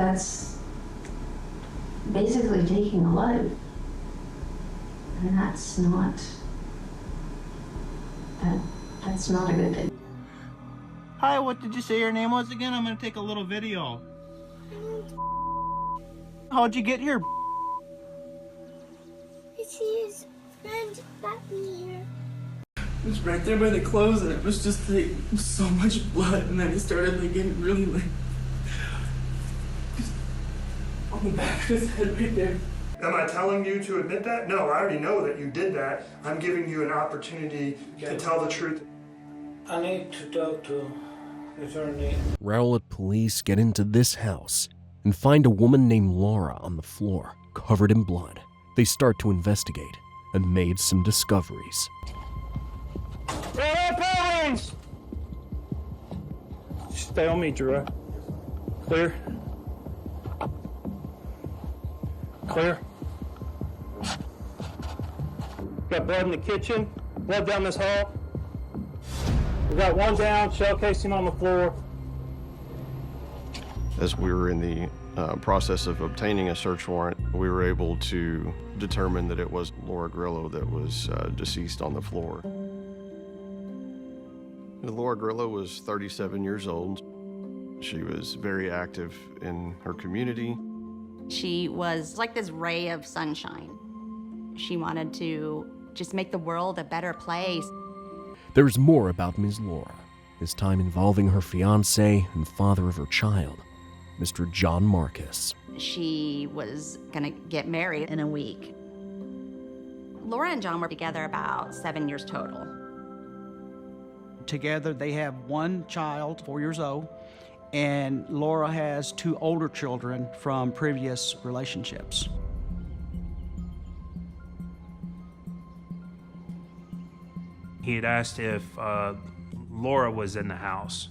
that's basically taking a life. And that's not a good thing. Hi, what did you say your name was again? I'm gonna take a little video. How'd you get here? His friend got me here. It was right there by the clothes, and it was just like so much blood, and then it started like getting really like just on the back of his head right there. Am I telling you to admit that? No, I already know that you did that. I'm giving you an opportunity to tell the truth. I need to talk to the attorney. Rowlett police get into this house and find a woman named Laura on the floor, covered in blood. They start to investigate and made some discoveries. Stay on me, Drew. Clear. Clear. Got blood in the kitchen, blood down this hall. We got one down, shell casing on the floor. As we were in the process of obtaining a search warrant, we were able to determine that it was Laura Grillo that was deceased on the floor. Laura Grillo was 37 years old. She was very active in her community. She was like this ray of sunshine. She wanted to just make the world a better place. There's more about Ms. Laura, this time involving her fiancé and father of her child, Mr. John Marcus. She was gonna get married in a week. Laura and John were together about 7 years total. Together, they have one child, 4 years old, and Laura has 2 older children from previous relationships. He had asked if Laura was in the house.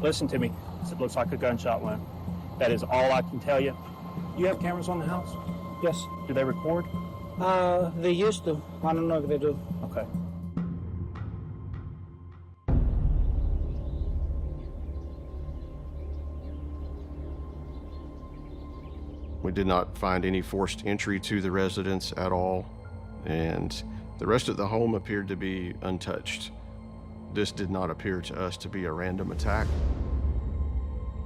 Listen to me. It looks like a gunshot wound. That is all I can tell you. You have cameras on the house? Yes. Do they record? They used to. I don't know if they do. Okay. We did not find any forced entry to the residence at all, and the rest of the home appeared to be untouched. This did not appear to us to be a random attack.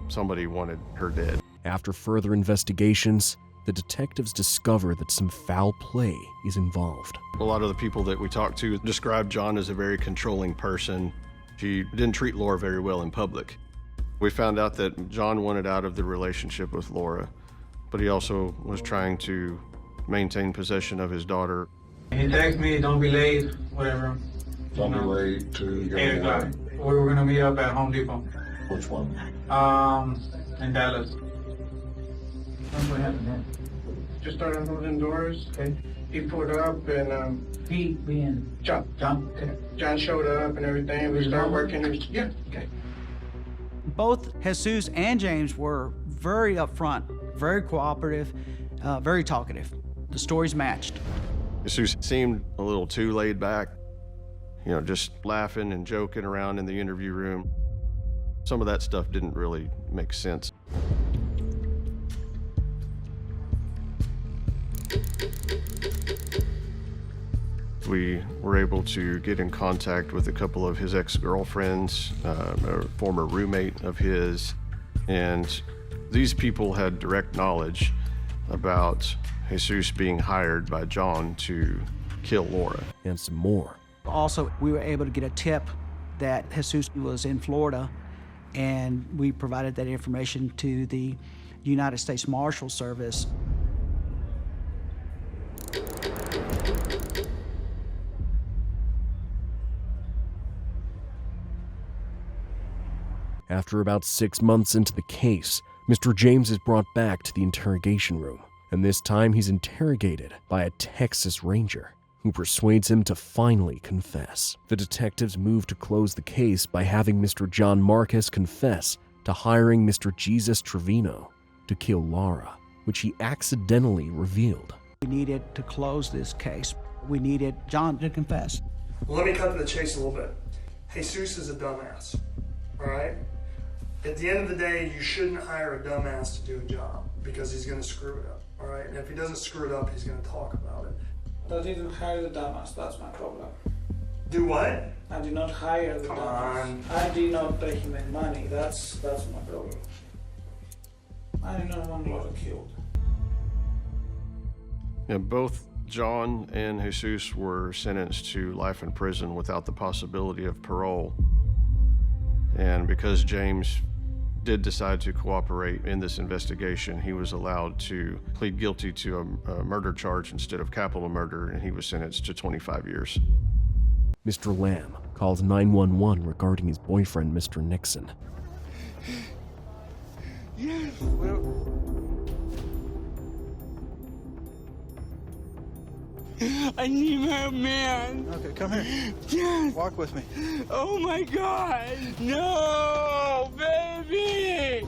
Somebody wanted her dead. After further investigations, the detectives discover that some foul play is involved. A lot of the people that we talked to described John as a very controlling person. He didn't treat Laura very well in public. We found out that John wanted out of the relationship with Laura, but he also was trying to maintain possession of his daughter. He texted me, don't be late, whatever. Don't be late to get away. We were gonna meet up at Home Depot. Which one? In Dallas. That's what happened then. Just started holding doors. Okay. He pulled up and He being John okay. John showed up and everything. We started working. Yeah. Okay. Both Jesus and James were very upfront, very cooperative, very talkative. The stories matched. Jesus seemed a little too laid back, you know, just laughing and joking around in the interview room. Some of that stuff didn't really make sense. We were able to get in contact with a couple of his ex-girlfriends, a former roommate of his, and these people had direct knowledge about Jesus being hired by John to kill Laura. And some more. Also, we were able to get a tip that Jesus was in Florida, and we provided that information to the United States Marshal Service. After about 6 months into the case, Mr. James is brought back to the interrogation room, and this time he's interrogated by a Texas Ranger who persuades him to finally confess. The detectives move to close the case by having Mr. John Marcus confess to hiring Mr. Jesus Trevino to kill Laura, which he accidentally revealed. We needed to close this case. We needed John to confess. Well, let me cut to the chase a little bit. Jesus is a dumbass, all right? At the end of the day, you shouldn't hire a dumbass to do a job because he's going to screw it up, all right? And if he doesn't screw it up, he's going to talk about it. I didn't hire the dumbass, that's my problem. Do what? I did not hire the Come dumbass. on. I did not pay him any money, that's my problem. I did not want Laura killed. Yeah, both John and Jesus were sentenced to life in prison without the possibility of parole. And because James did decide to cooperate in this investigation, he was allowed to plead guilty to a murder charge instead of capital murder, and he was sentenced to 25 years. Mr. Lamb calls 911 regarding his boyfriend, Mr. Nixon. Yes. I need my man. Okay, come here. Yes. Walk with me. Oh my God. No, baby.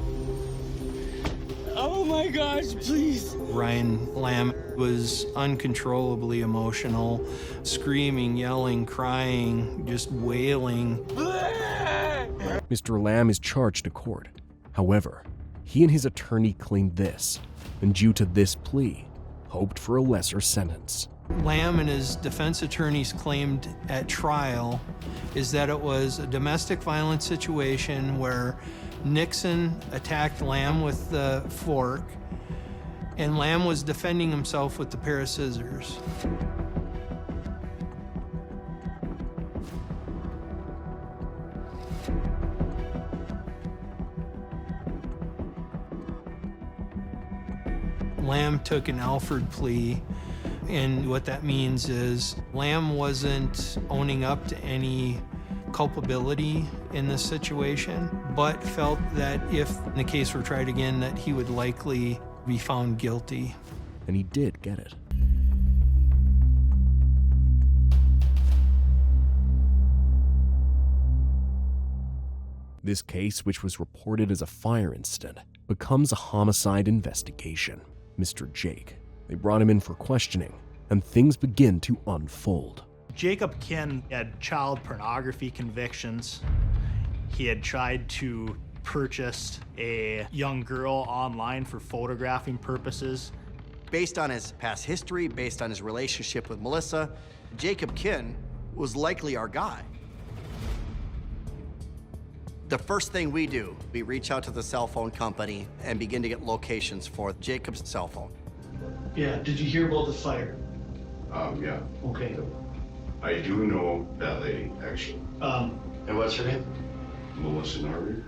Oh my gosh, please. Ryan Lamb was uncontrollably emotional, screaming, yelling, crying, just wailing. Mr. Lamb is charged to court. However, he and his attorney claimed this, and due to this plea, hoped for a lesser sentence. Lamb and his defense attorneys claimed at trial is that it was a domestic violence situation where Nixon attacked Lamb with the fork, and Lamb was defending himself with the pair of scissors. Lamb took an Alford plea, and what that means is Lamb wasn't owning up to any culpability in this situation, but felt that if the case were tried again, that he would likely be found guilty. And he did get it. This case, which was reported as a fire incident, becomes a homicide investigation. Mr. Jake. They brought him in for questioning, and things begin to unfold. Jacob Kinn had child pornography convictions. He had tried to purchase a young girl online for photographing purposes. Based on his past history, based on his relationship with Melissa, Jacob Kinn was likely our guy. The first thing we do, we reach out to the cell phone company and begin to get locations for Jacob's cell phone. Yeah, did you hear about the fire? Yeah. Okay. I do know that lady, actually. And what's her name? Melissa Norby.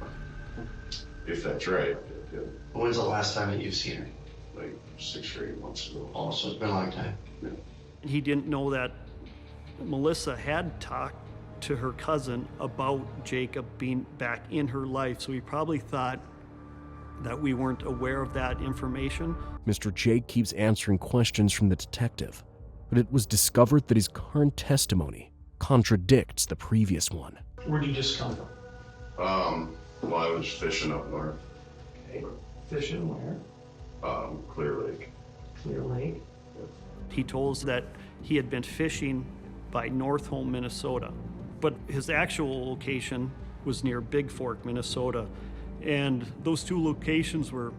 If that's right. Yeah. When's the last time that you've seen her? Like 6 or 8 months ago. Oh, so it's been a long time. Yeah. He didn't know that Melissa had talked to her cousin about Jacob being back in her life, so he probably thought that we weren't aware of that information. Mr. Jake keeps answering questions from the detective, but it was discovered that his current testimony contradicts the previous one. Where did you just come from? Well, I was fishing up north. Okay. Fishing where? Clear Lake. Clear Lake? He told us that he had been fishing by North Home, Minnesota, but his actual location was near Big Fork, Minnesota, and those two locations were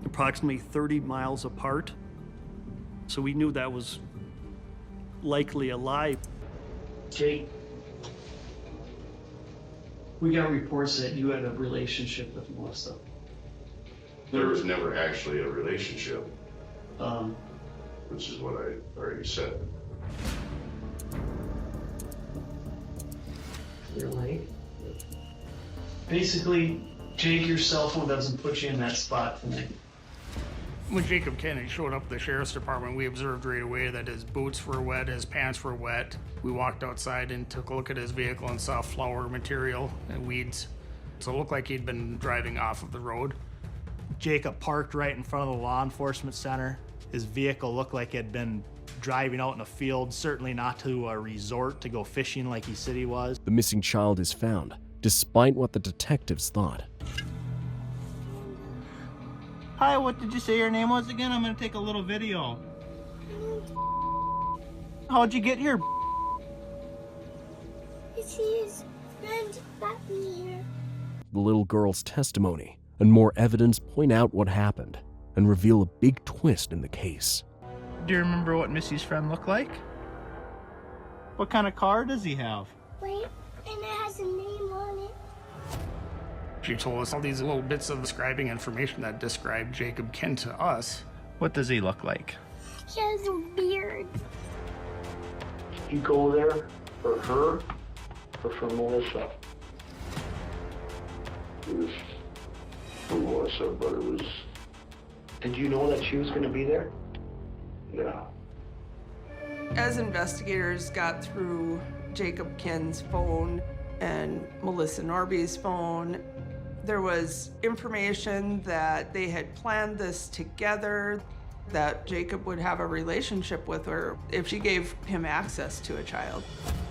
approximately 30 miles apart, so we knew that was likely a lie. Jake, we got reports that you had a relationship with Melissa. There was never actually a relationship, Um, which is what I already said. Clear Lake? Basically, Jake, your cell phone doesn't put you in that spot tonight. When Jacob Kennedy showed up at the sheriff's department, we observed right away that his boots were wet, his pants were wet. We walked outside and took a look at his vehicle and saw flower material and weeds. So it looked like he'd been driving off of the road. Jacob parked right in front of the law enforcement center. His vehicle looked like it had been driving out in a field, certainly not to a resort to go fishing like he said he was. The missing child is found, despite what the detectives thought. Hi, what did you say your name was again? I'm gonna take a little video. How'd you get here? It's his friend got me here. the little girl's testimony, and more evidence point out what happened and reveal a big twist in the case. Do you remember what Missy's friend looked like? What kind of car does he have? Wait, and it has a name on it. She told us all these little bits of describing information that described Jacob Kent to us. What does he look like? He has a beard. You go there for her or for Melissa? It was for Melissa, but it was... Did you know that she was going to be there? Yeah. As investigators got through Jacob Kent's phone and Melissa Norby's phone, there was information that they had planned this together, that Jacob would have a relationship with her if she gave him access to a child.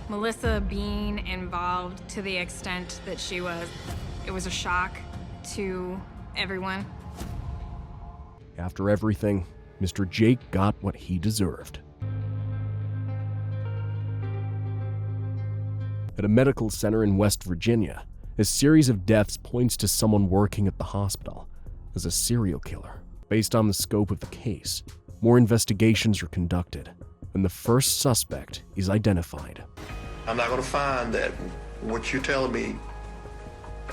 Melissa being involved to the extent that she was, it was a shock to everyone. After everything, Mr. Jake got what he deserved. At a medical center in West Virginia, a series of deaths points to someone working at the hospital as a serial killer. Based on the scope of the case, more investigations are conducted, and the first suspect is identified. I'm not going to find that what you're telling me,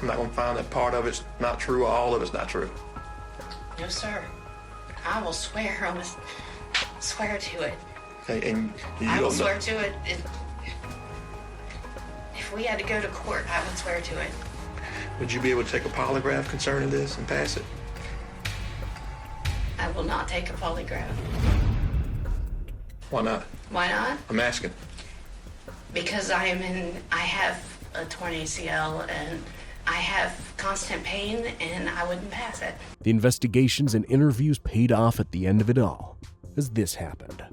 I'm not going to find that part of it's not true or all of it's not true. No, sir. I will swear on this. Swear to it. Okay, and you I will don't swear know. to it. If we had to go to court, I would swear to it. Would you be able to take a polygraph concerning this and pass it? I will not take a polygraph. Why not? Why not? I'm asking. Because I have a torn ACL and I have constant pain and I wouldn't pass it. The investigations and interviews paid off at the end of it all, as this happened.